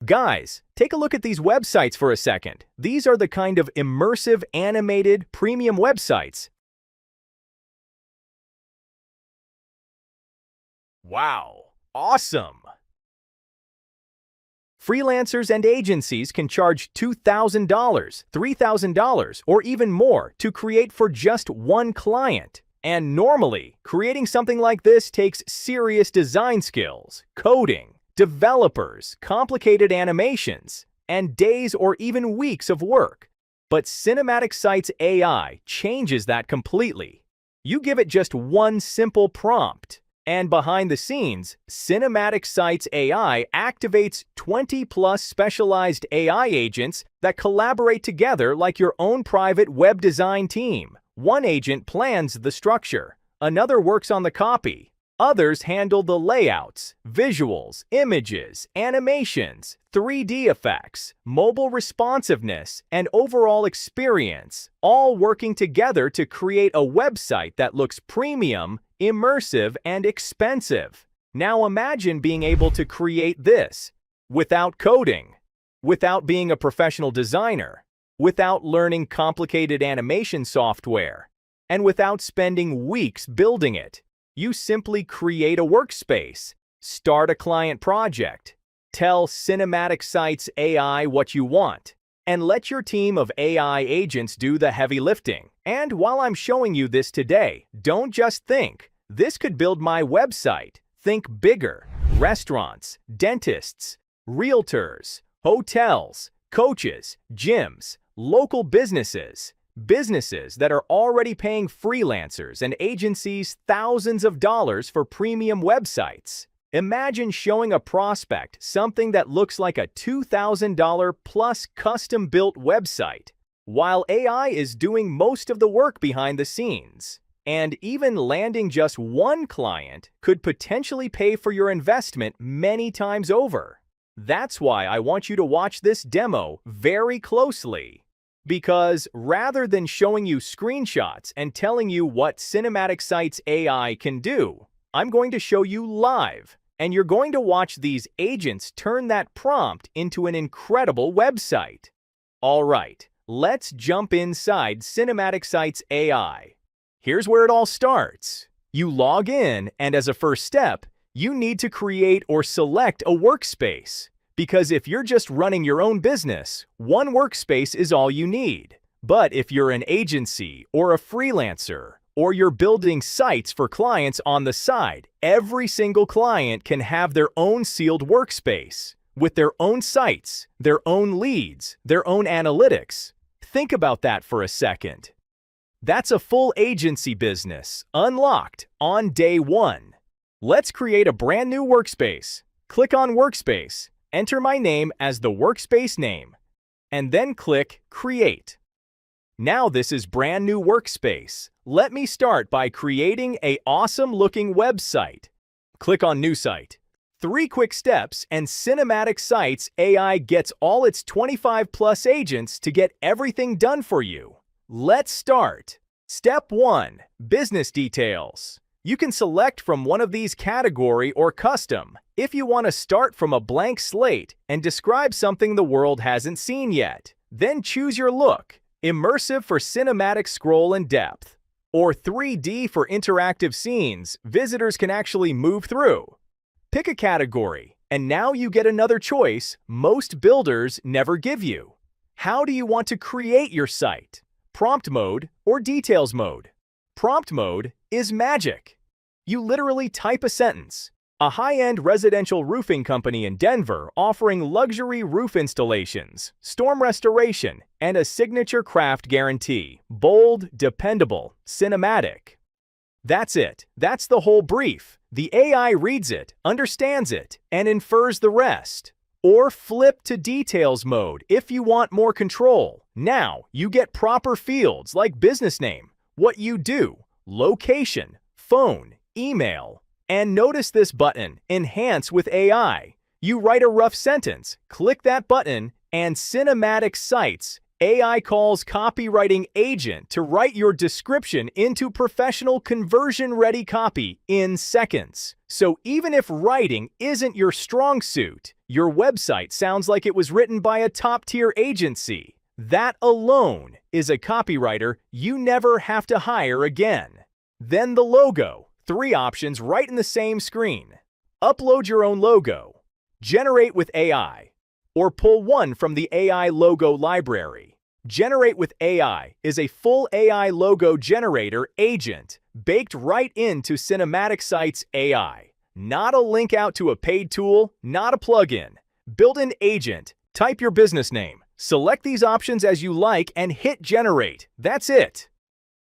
Guys, take a look at these websites for a second. These are the kind of immersive, animated, premium websites. Wow, awesome! Freelancers and agencies can charge $2,000, $3,000, or even more to create for just one client. And normally, creating something like this takes serious design skills, coding, developers, complicated animations, and days or even weeks of work. But Cinematic Sites AI changes that completely. You give it just one simple prompt, and behind the scenes, Cinematic Sites AI activates 20+ specialized AI agents that collaborate together like your own private web design team. One agent plans the structure, another works on the copy, others handle the layouts, visuals, images, animations, 3D effects, mobile responsiveness, and overall experience, all working together to create a website that looks premium, immersive, and expensive. Now imagine being able to create this without coding, without being a professional designer, without learning complicated animation software, and without spending weeks building it. You simply create a workspace, start a client project, tell Cinematic Sites AI what you want, and let your team of AI agents do the heavy lifting. And while I'm showing you this today, don't just think, this could build my website. Think bigger. Restaurants, dentists, realtors, hotels, coaches, gyms, local businesses that are already paying freelancers and agencies thousands of dollars for premium websites. Imagine showing a prospect something that looks like a $2,000 plus custom-built website, while AI is doing most of the work behind the scenes. And even landing just one client could potentially pay for your investment many times over. That's why I want you to watch this demo very closely. Because rather than showing you screenshots and telling you what Cinematic Sites AI can do, I'm going to show you live, and you're going to watch these agents turn that prompt into an incredible website. All right, let's jump inside Cinematic Sites AI. Here's where it all starts. You log in, and as a first step, you need to create or select a workspace. Because if you're just running your own business, one workspace is all you need. But if you're an agency or a freelancer, or you're building sites for clients on the side, every single client can have their own sealed workspace, with their own sites, their own leads, their own analytics. Think about that for a second. That's a full agency business, unlocked on day one. Let's create a brand new workspace. Click on Workspace. Enter my name as the workspace name, and then click Create. Now this is brand new workspace. Let me start by creating an awesome looking website. Click on New Site. 3 quick steps and Cinematic Sites AI gets all its 25+ agents to get everything done for you. Let's start. Step 1. Business details. You can select from one of these category or custom if you want to start from a blank slate and describe something the world hasn't seen yet. Then choose your look, immersive for cinematic scroll and depth, or 3D for interactive scenes visitors can actually move through. Pick a category, and now you get another choice most builders never give you. How do you want to create your site? Prompt mode or details mode? Prompt mode is magic. You literally type a sentence. A high-end residential roofing company in Denver offering luxury roof installations, storm restoration, and a signature craft guarantee. Bold, dependable, cinematic. That's it. That's the whole brief. The AI reads it, understands it, and infers the rest. Or flip to details mode if you want more control. Now you get proper fields like business name, what you do, location, phone, email. And notice this button, Enhance with AI. You write a rough sentence, click that button, and Cinematic Sites AI calls copywriting agent to write your description into professional conversion-ready copy in seconds. So even if writing isn't your strong suit, your website sounds like it was written by a top-tier agency. That alone is a copywriter you never have to hire again. Then the logo. 3 options right in the same screen. Upload your own logo, generate with AI, or pull one from the AI logo library. Generate with AI is a full AI logo generator agent baked right into Cinematic Sites AI. Not a link out to a paid tool, not a plugin. Built-in agent. Type your business name. Select these options as you like and hit generate. That's it.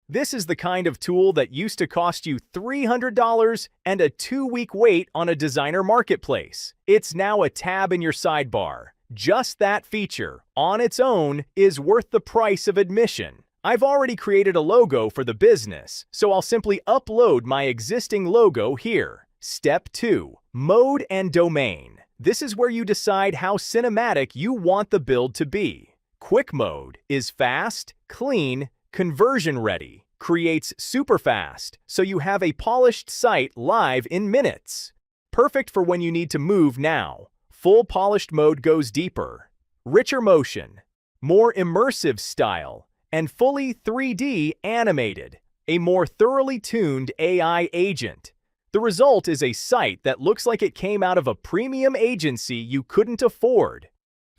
This is the kind of tool that used to cost you $300 and a 2-week wait on a designer marketplace. It's now a tab in your sidebar. Just that feature, on its own, is worth the price of admission. I've already created a logo for the business, so I'll simply upload my existing logo here. Step 2. Mode and domain. This is where you decide how cinematic you want the build to be. Quick mode is fast, clean, conversion ready, creates super fast, so you have a polished site live in minutes. Perfect for when you need to move now. Full polished mode goes deeper. Richer motion, more immersive style, and fully 3D animated. A more thoroughly tuned AI agent. The result is a site that looks like it came out of a premium agency you couldn't afford.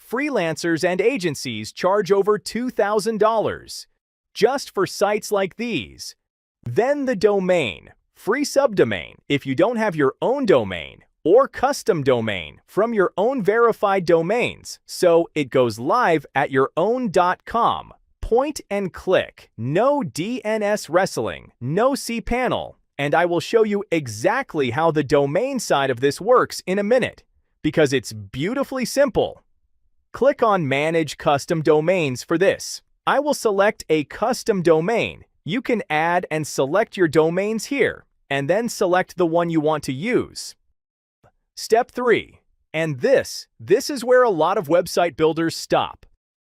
Freelancers and agencies charge over $2,000 just for sites like these. Then the domain, free subdomain if you don't have your own domain, or custom domain from your own verified domains, so it goes live at your own .com. Point and click, no DNS wrestling, no cPanel, and I will show you exactly how the domain side of this works in a minute, because it's beautifully simple. Click on Manage Custom Domains for this. I will select a custom domain. You can add and select your domains here, and then select the one you want to use. Step 3. And this is where a lot of website builders stop.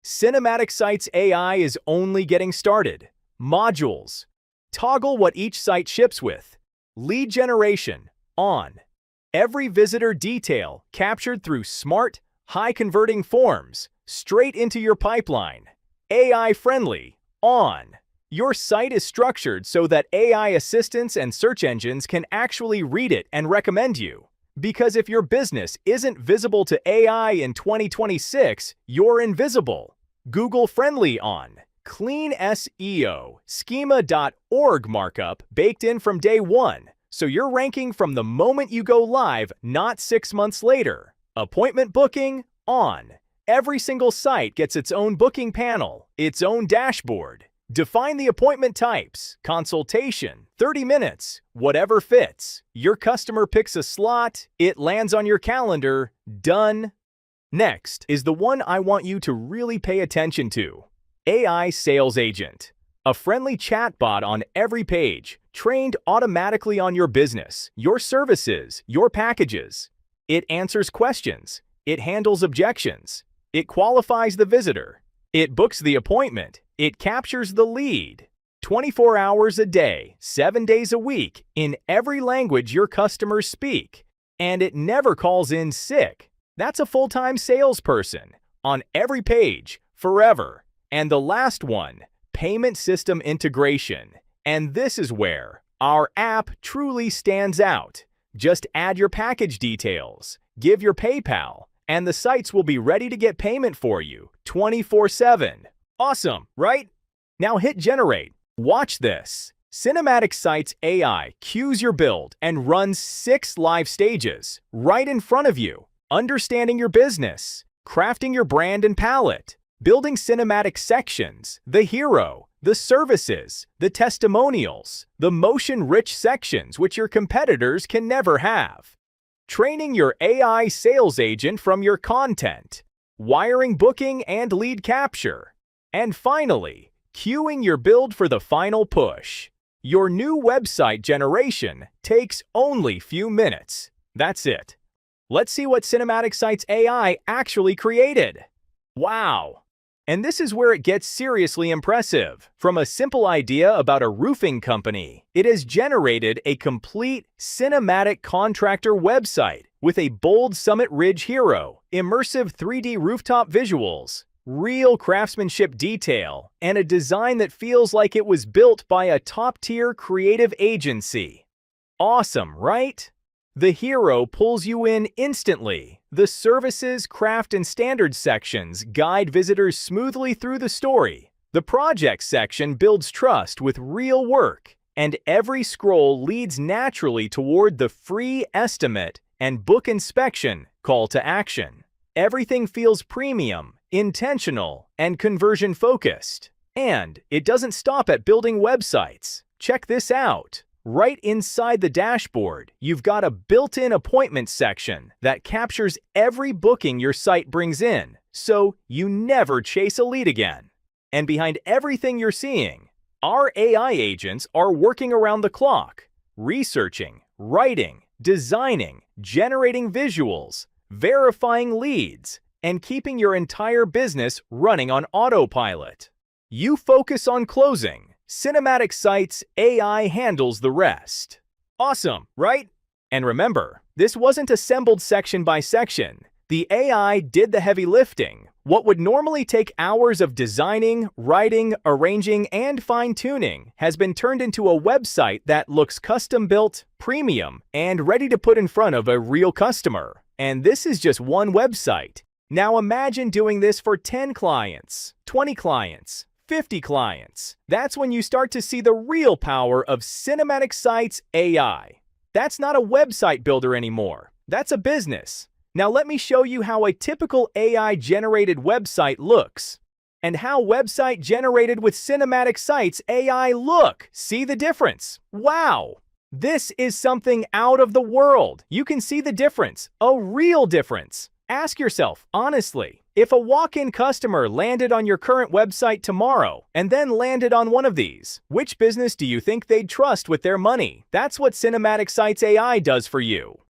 Cinematic Sites AI is only getting started. Modules. Toggle what each site ships with. Lead generation, on. Every visitor detail captured through smart, high-converting forms, straight into your pipeline. AI-friendly, on. Your site is structured so that AI assistants and search engines can actually read it and recommend you. Because if your business isn't visible to AI in 2026, you're invisible. Google-friendly, on. Clean SEO, schema.org markup baked in from day one, so you're ranking from the moment you go live, not 6 months later. Appointment booking, on. Every single site gets its own booking panel, its own dashboard. Define the appointment types, consultation, 30 minutes, whatever fits. Your customer picks a slot, it lands on your calendar, done. Next is the one I want you to really pay attention to. AI Sales Agent. A friendly chatbot on every page, trained automatically on your business, your services, your packages. It answers questions. It handles objections. It qualifies the visitor. It books the appointment. It captures the lead. 24 hours a day, 7 days a week, in every language your customers speak. And it never calls in sick. That's a full-time salesperson. On every page, forever. And the last one, payment system integration. And this is where our app truly stands out. Just add your package details, give your PayPal, and the sites will be ready to get payment for you 24/7. Awesome, right? Now hit generate. Watch this. Cinematic Sites AI cues your build and runs 6 live stages right in front of you. Understanding your business, crafting your brand and palette, building cinematic sections, the hero, the services, the testimonials, the motion-rich sections which your competitors can never have. Training your AI sales agent from your content, wiring booking and lead capture, and finally, queuing your build for the final push. Your new website generation takes only few minutes. That's it. Let's see what Cinematic Sites AI actually created. Wow! And this is where it gets seriously impressive. From a simple idea about a roofing company, it has generated a complete cinematic contractor website with a bold Summit Ridge hero, immersive 3D rooftop visuals, real craftsmanship detail, and a design that feels like it was built by a top-tier creative agency. Awesome, right? The hero pulls you in instantly. The services, craft, and standards sections guide visitors smoothly through the story. The projects section builds trust with real work, and every scroll leads naturally toward the free estimate and book inspection call to action. Everything feels premium, intentional, and conversion-focused. And it doesn't stop at building websites. Check this out. Right inside the dashboard, you've got a built-in appointment section that captures every booking your site brings in, so you never chase a lead again. And behind everything you're seeing, our AI agents are working around the clock, researching, writing, designing, generating visuals, verifying leads, and keeping your entire business running on autopilot. You focus on closing. Cinematic Sites AI handles the rest. Awesome, right? And remember, this wasn't assembled section by section. The AI did the heavy lifting. What would normally take hours of designing, writing, arranging, and fine-tuning has been turned into a website that looks custom-built, premium, and ready to put in front of a real customer. And this is just one website. Now imagine doing this for 10 clients, 20 clients, 50 clients. That's when you start to see the real power of Cinematic Sites AI. That's not a website builder anymore. That's a business. Now let me show you how a typical AI-generated website looks, and how website generated with Cinematic Sites AI look. See the difference? Wow! This is something out of the world. You can see the difference, a real difference. Ask yourself, honestly, if a walk-in customer landed on your current website tomorrow and then landed on one of these, which business do you think they'd trust with their money? That's what Cinematic Sites AI does for you.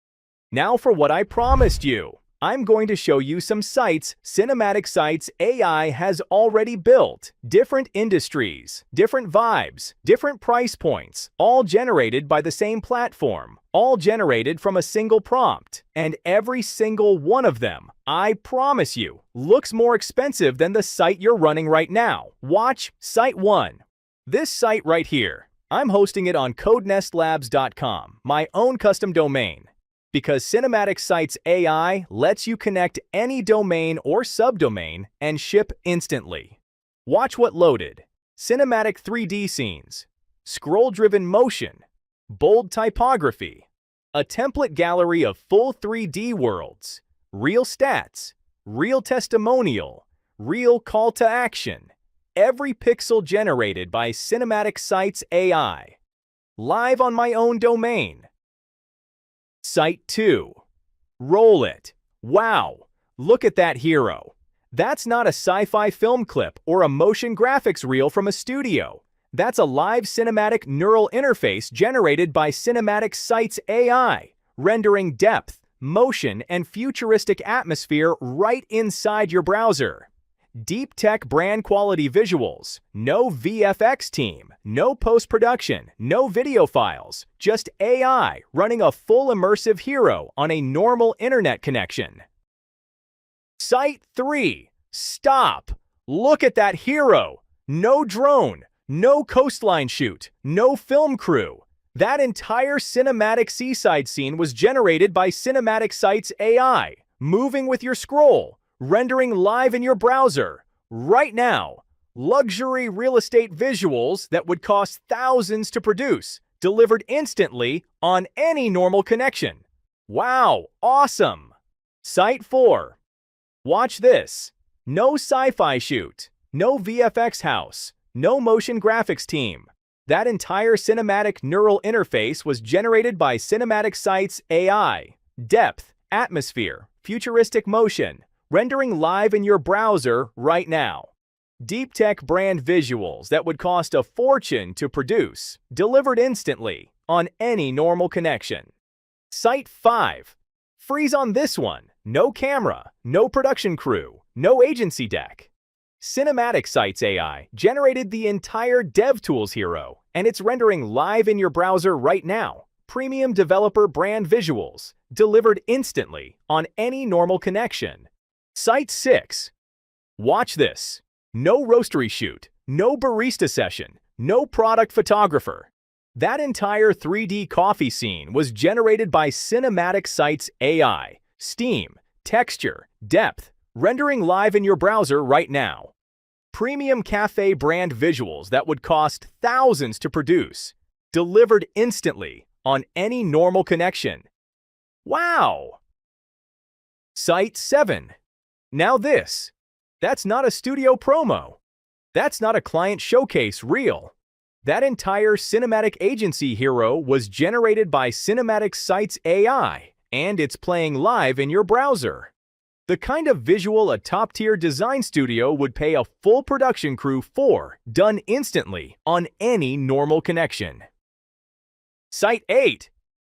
Now for what I promised you. I'm going to show you some sites Cinematic Sites AI has already built. Different industries, different vibes, different price points, all generated by the same platform, all generated from a single prompt. And every single one of them, I promise you, looks more expensive than the site you're running right now. Watch Site 1. This site right here, I'm hosting it on CodeNestLabs.com, my own custom domain. Because Cinematic Sites AI lets you connect any domain or subdomain and ship instantly. Watch what loaded. Cinematic 3D scenes, scroll-driven motion, bold typography, a template gallery of full 3D worlds, real stats, real testimonial, real call to action. Every pixel generated by Cinematic Sites AI. Live on my own domain. Site 2. Roll it. Wow, look at that hero. That's not a sci-fi film clip or a motion graphics reel from a studio. That's a live cinematic neural interface generated by Cinematic Sites AI, rendering depth, motion, and futuristic atmosphere right inside your browser. Deep tech brand quality visuals, no VFX team, no post-production, no video files, just AI running a full immersive hero on a normal internet connection. Site 3. Stop! Look at that hero! No drone, no coastline shoot, no film crew. That entire cinematic seaside scene was generated by Cinematic Sites AI, moving with your scroll, rendering live in your browser, right now. Luxury real estate visuals that would cost thousands to produce, delivered instantly on any normal connection. Wow, awesome! Site 4. Watch this. No sci-fi shoot, no VFX house, no motion graphics team. That entire cinematic neural interface was generated by Cinematic Sites AI. Depth, atmosphere, futuristic motion, rendering live in your browser right now. Deep tech brand visuals that would cost a fortune to produce, delivered instantly on any normal connection. Site 5. Freeze on this one. No camera, no production crew, no agency deck. Cinematic Sites AI generated the entire DevTools hero, and it's rendering live in your browser right now. Premium developer brand visuals, delivered instantly on any normal connection. Site 6. Watch this. No roastery shoot, no barista session, no product photographer. That entire 3D coffee scene was generated by Cinematic Sites AI. Steam, texture, depth, rendering live in your browser right now. Premium cafe brand visuals that would cost thousands to produce, delivered instantly on any normal connection. Wow! Site 7. Now this. That's not a studio promo. That's not a client showcase reel. That entire cinematic agency hero was generated by Cinematic Sites AI, and it's playing live in your browser. The kind of visual a top-tier design studio would pay a full production crew for, done instantly on any normal connection. Site 8.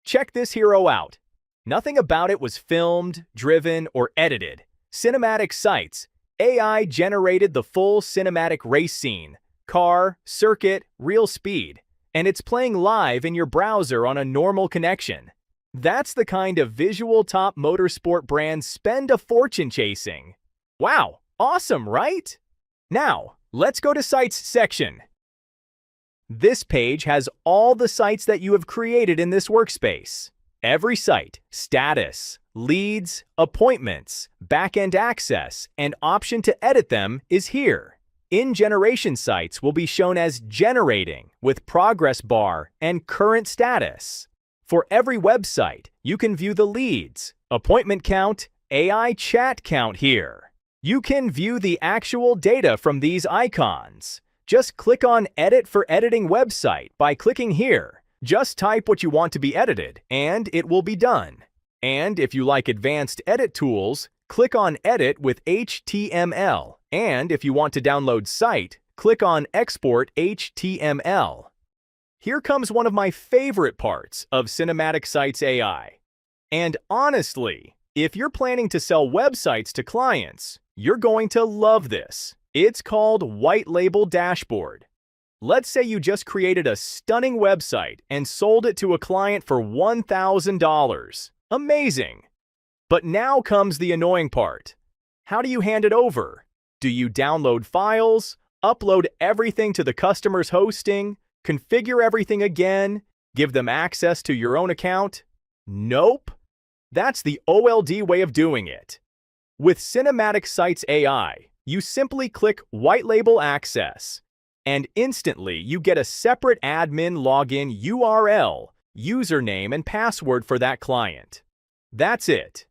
Check this hero out. Nothing about it was filmed, driven, or edited. Cinematic Sites AI generated the full cinematic race scene, car, circuit, real speed, and it's playing live in your browser on a normal connection. That's the kind of visual top motorsport brands spend a fortune chasing. Wow, awesome, right? Now, let's go to Sites section. This page has all the sites that you have created in this workspace. Every site, status, leads, appointments, backend access, and option to edit them is here. In-generation sites will be shown as generating with progress bar and current status. For every website, you can view the leads, appointment count, AI chat count here. You can view the actual data from these icons. Just click on Edit for Editing Website by clicking here. Just type what you want to be edited, and it will be done. And if you like advanced edit tools, click on Edit with HTML. And if you want to download site, click on Export HTML. Here comes one of my favorite parts of Cinematic Sites AI. And honestly, if you're planning to sell websites to clients, you're going to love this. It's called White Label Dashboard. Let's say you just created a stunning website and sold it to a client for $1,000. Amazing! But now comes the annoying part. How do you hand it over? Do you download files, upload everything to the customer's hosting, configure everything again, give them access to your own account? Nope. That's the old way of doing it. With Cinematic Sites AI, you simply click White Label Access, and instantly you get a separate admin login URL, username, and password for that client. That's it.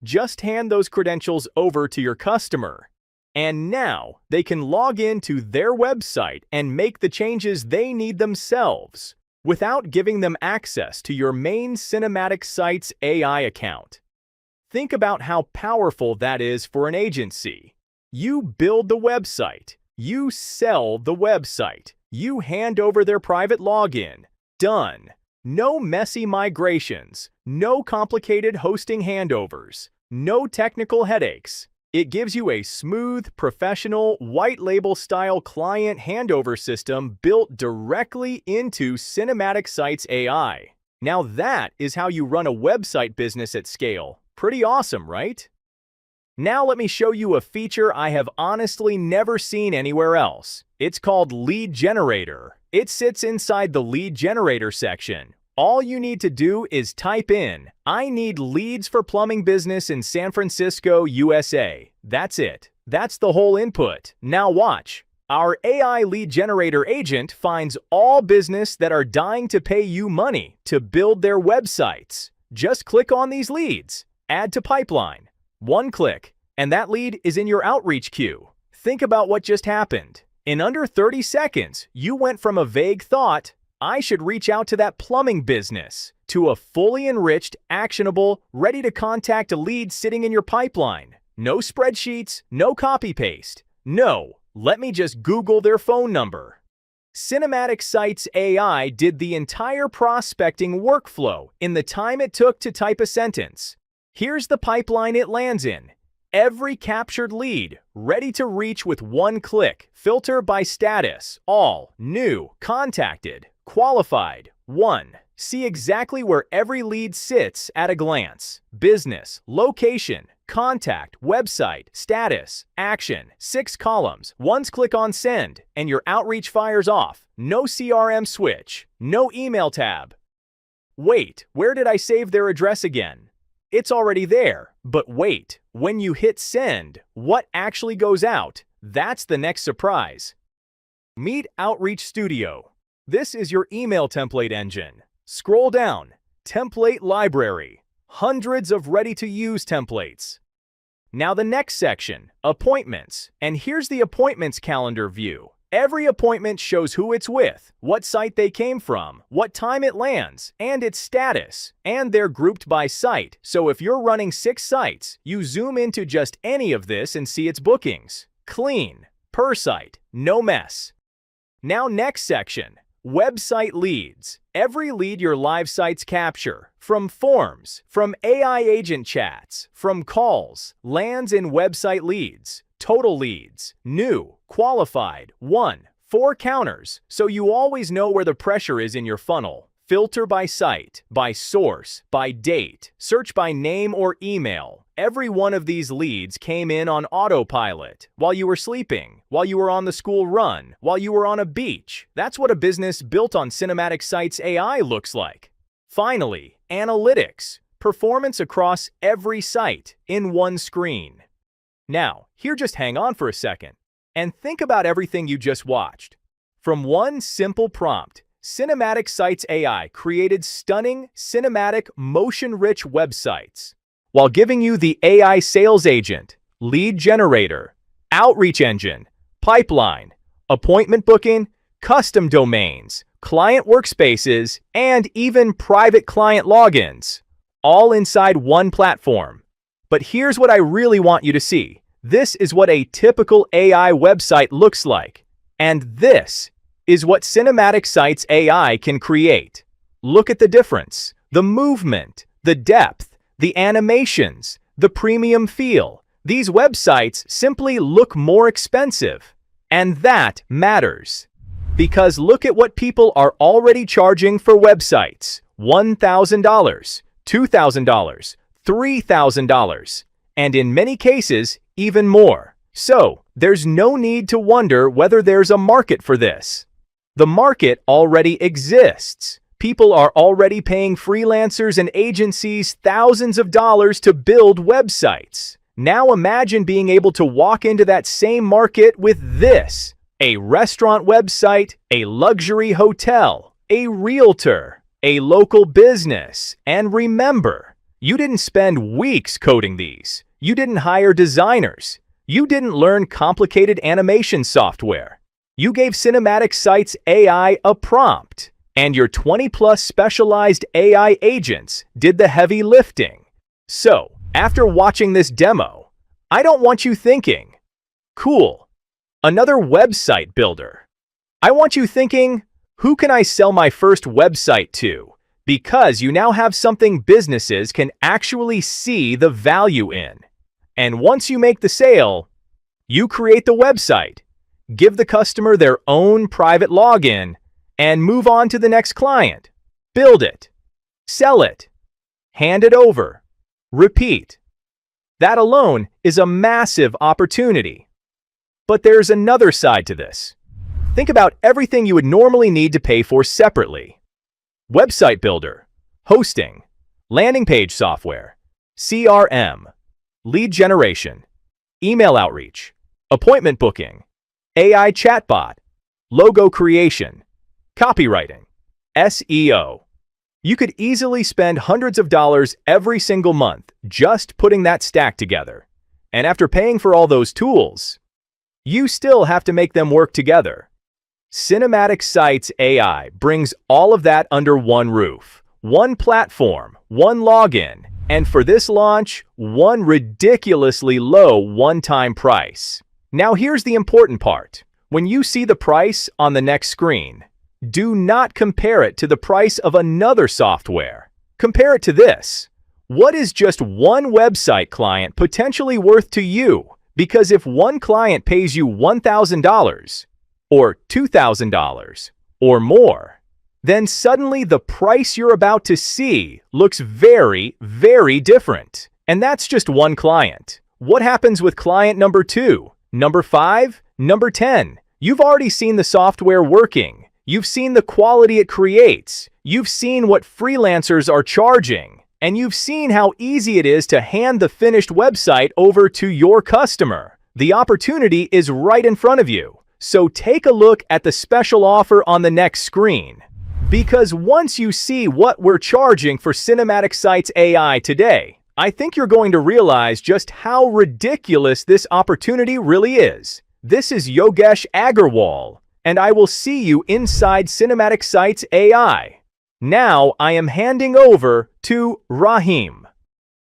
Just hand those credentials over to your customer, and now they can log in to their website and make the changes they need themselves without giving them access to your main Cinematic Sites AI account. Think about how powerful that is for an agency. You build the website. You sell the website. You hand over their private login. Done. No messy migrations. No complicated hosting handovers. No technical headaches. It gives you a smooth, professional, white label style client handover system built directly into Cinematic Sites AI. Now that is how you run a website business at scale. Pretty awesome, right? Now let me show you a feature I have honestly never seen anywhere else. It's called Lead Generator. It sits inside the Lead Generator section. All you need to do is type in, "I need leads for plumbing business in San Francisco, USA." That's it. That's the whole input. Now watch. Our AI Lead Generator agent finds all business that are dying to pay you money to build their websites. Just click on these leads. Add to pipeline. One click, and that lead is in your outreach queue. Think about what just happened. In under 30 seconds, you went from a vague thought, "I should reach out to that plumbing business," to a fully enriched, actionable, ready to contact a lead sitting in your pipeline. No spreadsheets, no copy-paste. No, let me just Google their phone number. Cinematic Sites AI did the entire prospecting workflow in the time it took to type a sentence. Here's the pipeline it lands in. every captured lead, ready to reach with one click. Filter by status, all, new, contacted, qualified, 1. See exactly where every lead sits at a glance. Business, location, contact, website, status, action, 6 columns. Once click on send, and your outreach fires off. No CRM switch, no email tab. Wait, where did I save their address again? It's already there, but wait, when you hit send, what actually goes out? That's the next surprise. Meet Outreach Studio. This is your email template engine. Scroll down, template library, hundreds of ready-to-use templates. Now the next section, appointments, and here's the appointments calendar view. Every appointment shows who it's with, what site they came from, what time it lands, and its status. And they're grouped by site, so if you're running 6 sites, you zoom into just any of this and see its bookings. Clean, per site, no mess. Now next section, website leads. Every lead your live sites capture, from forms, from AI agent chats, from calls, lands in website leads. Total leads, new, qualified, 1. 4 counters, so you always know where the pressure is in your funnel. Filter by site, by source, by date, search by name or email. Every one of these leads came in on autopilot, while you were sleeping, while you were on the school run, while you were on a beach. That's what a business built on Cinematic Sites AI looks like. Finally, analytics, performance across every site in one screen. Now, here just hang on for a second, and think about everything you just watched. From one simple prompt, Cinematic Sites AI created stunning, cinematic, motion-rich websites, while giving you the AI sales agent, lead generator, outreach engine, pipeline, appointment booking, custom domains, client workspaces, and even private client logins, all inside one platform. But here's what I really want you to see. This is what a typical AI website looks like. And this is what Cinematic Sites AI can create. Look at the difference. The movement, the depth, the animations, the premium feel. These websites simply look more expensive. And that matters. Because look at what people are already charging for websites. $1,000, $2,000, $3,000, and in many cases, even more. So, there's no need to wonder whether there's a market for this. The market already exists. People are already paying freelancers and agencies thousands of dollars to build websites. Now imagine being able to walk into that same market with this: a restaurant website, a luxury hotel, a realtor, a local business. And remember, you didn't spend weeks coding these. You didn't hire designers. You didn't learn complicated animation software. You gave Cinematic Sites AI a prompt, and your 20+ specialized AI agents did the heavy lifting. So, after watching this demo, I don't want you thinking, cool, another website builder. I want you thinking, who can I sell my first website to? Because you now have something businesses can actually see the value in. And once you make the sale, you create the website, give the customer their own private login, and move on to the next client. Build it, sell it, hand it over, repeat. That alone is a massive opportunity. But there's another side to this. Think about everything you would normally need to pay for separately. Website builder, hosting, landing page software, CRM, lead generation, email outreach, appointment booking, AI chatbot, logo creation, copywriting, SEO. You could easily spend hundreds of dollars every single month just putting that stack together. And after paying for all those tools, you still have to make them work together. Cinematic Sites AI brings all of that under one roof, one platform, one login, and for this launch, one ridiculously low one-time price. Now here's the important part. When you see the price on the next screen, do not compare it to the price of another software. Compare it to this. What is just one website client potentially worth to you? Because if one client pays you $1,000 or $2,000 or more, then suddenly the price you're about to see looks very, very different. And that's just one client. What happens with client number 2, number 5, number 10? You've already seen the software working. You've seen the quality it creates. You've seen what freelancers are charging. And you've seen how easy it is to hand the finished website over to your customer. The opportunity is right in front of you. So take a look at the special offer on the next screen. Because once you see what we're charging for Cinematic Sites AI today, I think you're going to realize just how ridiculous this opportunity really is. This is Yogesh Agarwal, and I will see you inside Cinematic Sites AI. Now I am handing over to Rahim.